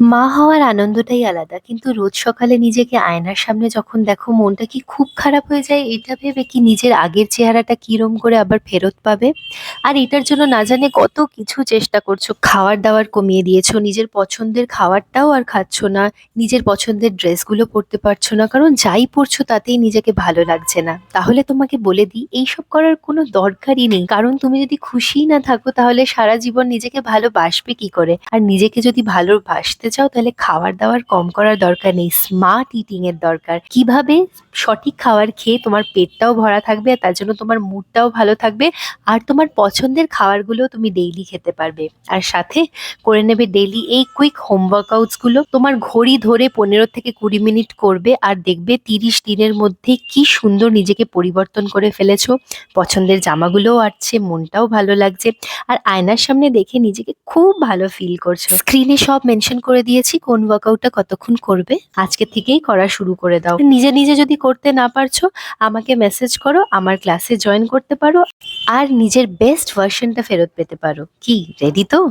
মা হওয়ার আনন্দটাই আলাদা। কিন্তু রোজ সকালে নিজেকে আয়নার সামনে যখন দেখো মনটা কি খুব খারাপ হয়ে যায় এটা ভেবে কি নিজের আগের চেহারাটা কিরম করে আবার ফেরত পাবে? আর এটার জন্য না জানি কত কিছু চেষ্টা করছো। খাওয়ার-দাওয়ার কমিয়ে দিয়েছো, নিজের পছন্দের খাবারটাও আর খাচ্ছ না, নিজের পছন্দের ড্রেসগুলো পরতে পারছো না। কারণ যাই পরছো তাতেই নিজেকে ভালো লাগছে না। তাহলে তোমাকে বলে দিই এইসব করার কোনো দরকারই নেই। কারণ তুমি যদি খুশিই না থাকো তাহলে সারা জীবন নিজেকে ভালোবাসবে কি করে? আর নিজেকে যদি ভালোবাসতে চাও তাহলে খাবার-দাবার কম করার দরকার নেই। স্মার্ট ইটিং এর দরকার। কিভাবে? সঠিক খাবার খেয়ে তোমার পেটটাও ভরা থাকবে আর তার জন্য তোমার মুডটাও ভালো থাকবে। আর তোমার পছন্দের খাবারগুলোও তুমি ডেইলি খেতে পারবে। আর সাথে করে নেবে ডেইলি এই কুইক হোম ওয়ার্কআউটস গুলো। তোমার ঘড়ি ধরে ১৫ থেকে ২০ মিনিট করবে আর দেখবে ৩০ দিনের মধ্যে কি সুন্দর নিজেকে পরিবর্তন করে ফেলেছো। পছন্দের জামাগুলোও আঁটছে, মনটাও ভালো লাগছে। আর আয়নার সামনে দেখে নিজেকে খুব ভালো ফিল করছো। স্ক্রিনে সব মেনশন করে দিয়েছি কোন ওয়ার্কআউটটা কতক্ষণ করবে। আজকে থেকেই করা শুরু করে দাও। নিজে নিজে যদি করতে না পারছো আমাকে মেসেজ করো, আমার ক্লাসে জয়েন করতে পারো আর নিজের বেস্ট ভার্সনটা ফেরত পেতে পারো। কি রেডি তো?